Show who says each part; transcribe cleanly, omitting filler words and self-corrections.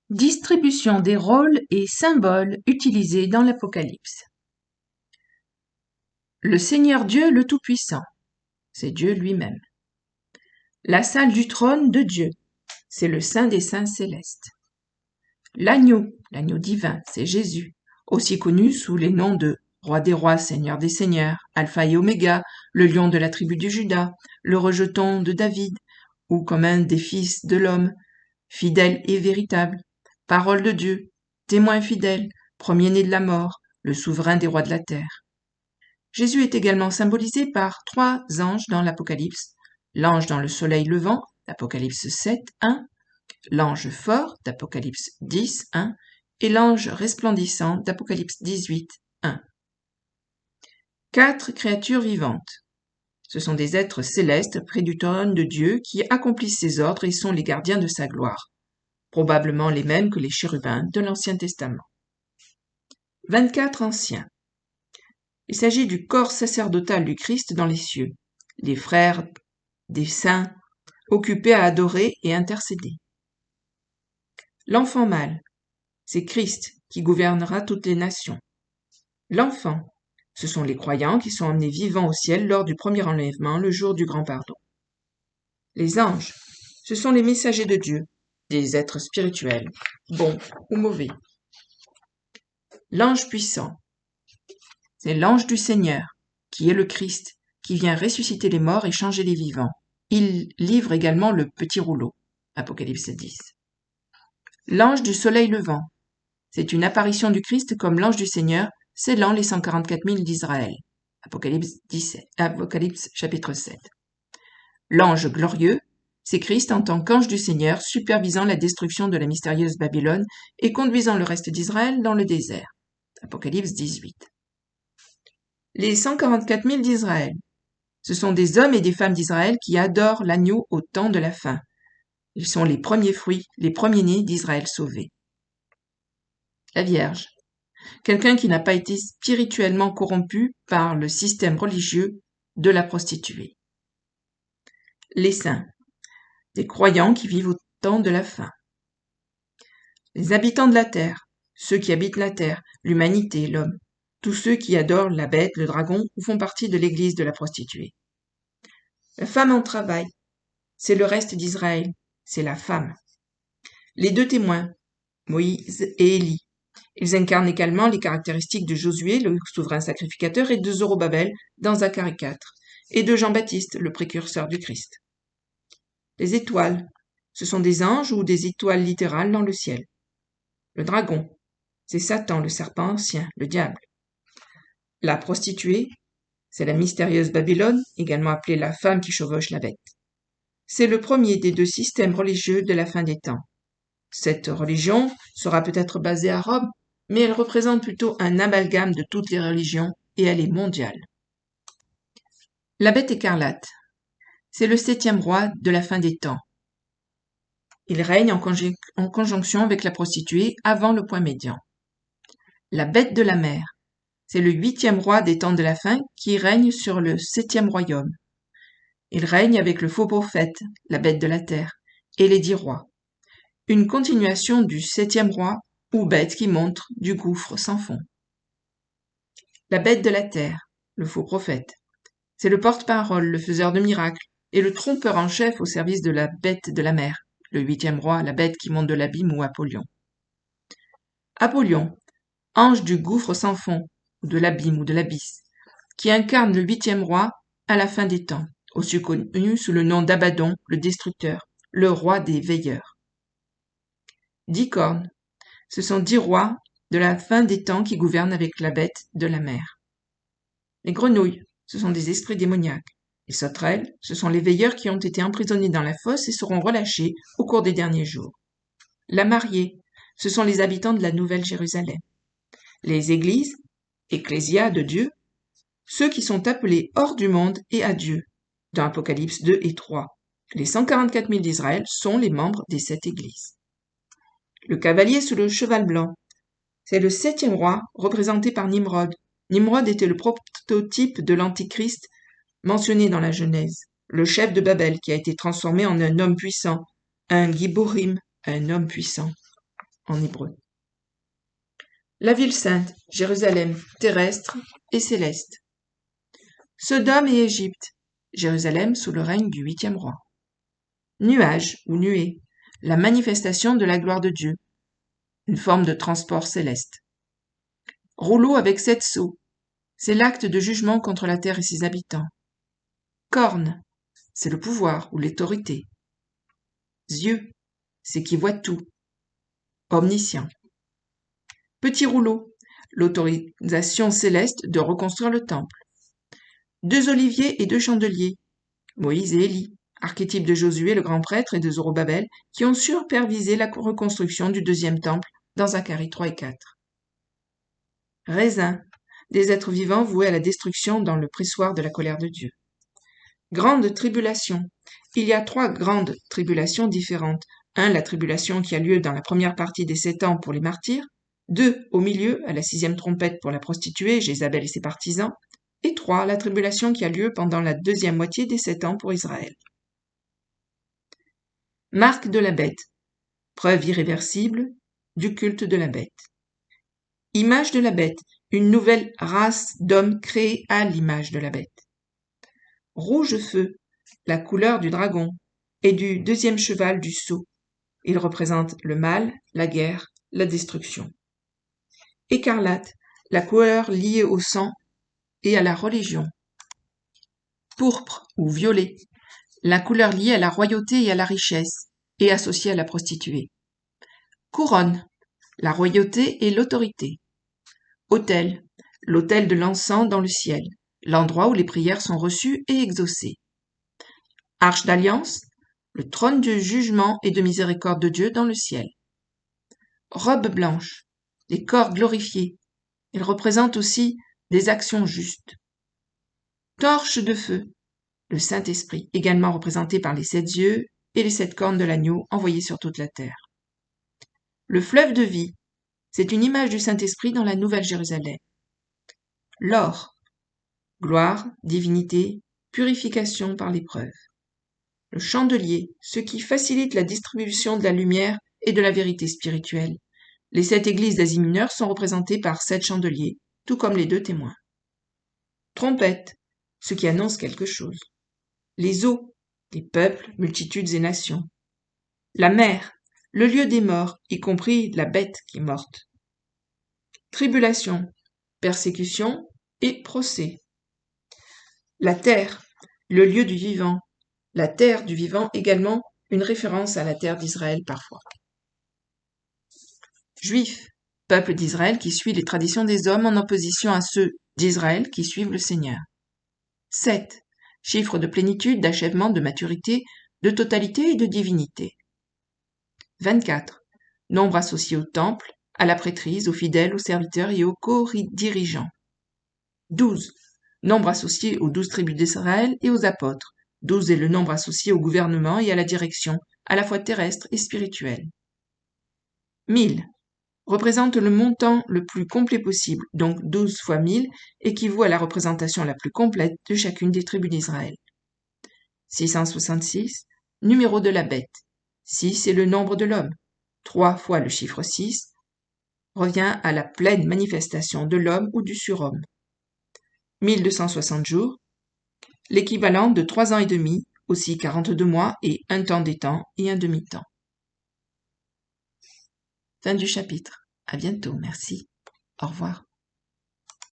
Speaker 1: Distribution des rôles et symboles utilisés dans l'Apocalypse. Le Seigneur Dieu le Tout-Puissant, c'est Dieu lui-même. La salle du trône de Dieu, c'est le Saint des Saints célestes. L'agneau divin, c'est Jésus, aussi connu sous les noms de Roi des rois, Seigneur des seigneurs, Alpha et Oméga, le lion de la tribu de Juda, le rejeton de David, ou comme un des fils de l'homme, fidèle et véritable, parole de Dieu, témoin fidèle, premier-né de la mort, le souverain des rois de la terre. Jésus est également symbolisé par 3 anges dans l'Apocalypse, l'ange dans le soleil levant, d'Apocalypse 7, 1, l'ange fort, d'Apocalypse 10, 1, et l'ange resplendissant, d'Apocalypse 18, 1. 4 créatures vivantes. Ce sont des êtres célestes près du trône de Dieu qui accomplissent ses ordres et sont les gardiens de sa gloire, probablement les mêmes que les chérubins de l'Ancien Testament. 24 anciens. Il s'agit du corps sacerdotal du Christ dans les cieux, les frères des saints occupés à adorer et intercéder. L'enfant mâle, c'est Christ qui gouvernera toutes les nations. L'enfant, ce sont les croyants qui sont emmenés vivants au ciel lors du premier enlèvement, le jour du grand pardon. Les anges, ce sont les messagers de Dieu, des êtres spirituels, bons ou mauvais. L'ange puissant, c'est l'ange du Seigneur, qui est le Christ, qui vient ressusciter les morts et changer les vivants. Il livre également le petit rouleau, Apocalypse 10. L'ange du soleil levant, c'est une apparition du Christ comme l'ange du Seigneur, scellant les 144 000 d'Israël, Apocalypse chapitre 7. L'ange glorieux, c'est Christ en tant qu'ange du Seigneur, supervisant la destruction de la mystérieuse Babylone et conduisant le reste d'Israël dans le désert, Apocalypse 18. Les 144 000 d'Israël, ce sont des hommes et des femmes d'Israël qui adorent l'agneau au temps de la fin. Ils sont les premiers fruits, les premiers-nés d'Israël sauvé. La Vierge, quelqu'un qui n'a pas été spirituellement corrompu par le système religieux de la prostituée. Les saints, des croyants qui vivent au temps de la fin. Les habitants de la terre, ceux qui habitent la terre, l'humanité, l'homme, tous ceux qui adorent la bête, le dragon ou font partie de l'église de la prostituée. La femme en travail, c'est le reste d'Israël, c'est la femme. Les 2 témoins, Moïse et Élie, ils incarnent également les caractéristiques de Josué, le souverain sacrificateur, et de Zorobabel dans Zacharie 4, et de Jean-Baptiste, le précurseur du Christ. Les étoiles, ce sont des anges ou des étoiles littérales dans le ciel. Le dragon, c'est Satan, le serpent ancien, le diable. La prostituée, c'est la mystérieuse Babylone, également appelée la femme qui chevauche la bête. C'est le premier des 2 systèmes religieux de la fin des temps. Cette religion sera peut-être basée à Rome, mais elle représente plutôt un amalgame de toutes les religions et elle est mondiale. La bête écarlate, c'est le 7e roi de la fin des temps. Il règne en conjonction avec la prostituée avant le point médian. La bête de la mer, c'est le 8e roi des temps de la fin qui règne sur le 7e royaume. Il règne avec le faux prophète, la bête de la terre, et les 10 rois. Une continuation du 7e roi ou bête qui montre du gouffre sans fond. La bête de la terre, le faux prophète, c'est le porte-parole, le faiseur de miracles, et le trompeur en chef au service de la bête de la mer, le 8e roi, la bête qui monte de l'abîme ou Apollyon. Apollyon, ange du gouffre sans fond, ou de l'abîme ou de l'abysse, qui incarne le 8e roi à la fin des temps, aussi connu sous le nom d'Abaddon, le destructeur, le roi des veilleurs. 10 cornes, ce sont 10 rois de la fin des temps qui gouvernent avec la bête de la mer. Les grenouilles, ce sont des esprits démoniaques. Les sauterelles, ce sont les veilleurs qui ont été emprisonnés dans la fosse et seront relâchés au cours des derniers jours. La mariée, ce sont les habitants de la Nouvelle Jérusalem. Les églises, ecclésia de Dieu, ceux qui sont appelés hors du monde et à Dieu, dans Apocalypse 2 et 3. Les 144 000 d'Israël sont les membres des 7 églises. Le cavalier sous le cheval blanc, c'est le 7e roi représenté par Nimrod. Nimrod était le prototype de l'Antichrist mentionné dans la Genèse, le chef de Babel qui a été transformé en un homme puissant, un Giborim, un homme puissant. en hébreu. La ville sainte, Jérusalem, terrestre et céleste. Sodome et Égypte, Jérusalem sous le règne du 8e roi. Nuage ou nuée, la manifestation de la gloire de Dieu, une forme de transport céleste. Rouleau avec 7 sceaux, c'est l'acte de jugement contre la terre et ses habitants. Corne, c'est le pouvoir ou l'autorité. Yeux, c'est qui voit tout. Omniscient. Petit rouleau, l'autorisation céleste de reconstruire le temple. 2 oliviers et 2 chandeliers, Moïse et Élie, archétype de Josué le grand prêtre et de Zorobabel, qui ont supervisé la reconstruction du 2e temple dans Zacharie 3 et 4. Raisins, des êtres vivants voués à la destruction dans le pressoir de la colère de Dieu. Grande tribulation. Il y a 3 grandes tribulations différentes. 1, la tribulation qui a lieu dans la première partie des 7 ans pour les martyrs. 2, au milieu, à la 6e trompette pour la prostituée, Jézabel et ses partisans. Et 3, la tribulation qui a lieu pendant la 2e moitié des 7 ans pour Israël. Marque de la bête. Preuve irréversible du culte de la bête. Image de la bête. Une nouvelle race d'hommes créés à l'image de la bête. Rouge feu, la couleur du dragon, et du 2e cheval du sceau. Il représente le mal, la guerre, la destruction. Écarlate, la couleur liée au sang et à la religion. Pourpre ou violet, la couleur liée à la royauté et à la richesse, et associée à la prostituée. Couronne, la royauté et l'autorité. Autel, l'autel de l'encens dans le ciel, l'endroit où les prières sont reçues et exaucées. Arche d'alliance, le trône de jugement et de miséricorde de Dieu dans le ciel. Robe blanche, les corps glorifiés. Elle représente aussi des actions justes. Torche de feu, le Saint-Esprit, également représenté par les 7 yeux et les 7 cornes de l'agneau envoyés sur toute la terre. Le fleuve de vie, c'est une image du Saint-Esprit dans la Nouvelle Jérusalem. L'or, gloire, divinité, purification par l'épreuve. Le chandelier, ce qui facilite la distribution de la lumière et de la vérité spirituelle. Les 7 églises d'Asie mineure sont représentées par 7 chandeliers, tout comme les 2 témoins. Trompette, ce qui annonce quelque chose. Les eaux, les peuples, multitudes et nations. La mer, le lieu des morts, y compris la bête qui est morte. Tribulation, persécution et procès. La terre, le lieu du vivant. La terre du vivant également, une référence à la terre d'Israël parfois. Juifs, peuple d'Israël qui suit les traditions des hommes en opposition à ceux d'Israël qui suivent le Seigneur. 7. Chiffre de plénitude, d'achèvement, de maturité, de totalité et de divinité. 24. Nombre associé au temple, à la prêtrise, aux fidèles, aux serviteurs et aux co-dirigeants. 12. Nombre associé aux 12 tribus d'Israël et aux apôtres. 12 est le nombre associé au gouvernement et à la direction, à la fois terrestre et spirituelle. 1000 représente le montant le plus complet possible, donc 12 fois 1000 équivaut à la représentation la plus complète de chacune des tribus d'Israël. 666, numéro de la bête. 6 est le nombre de l'homme. 3 fois le chiffre 6 revient à la pleine manifestation de l'homme ou du surhomme. 1260 jours, l'équivalent de 3 ans et demi, aussi 42 mois et un temps des temps et un demi-temps. Fin du chapitre. À bientôt, merci. Au revoir.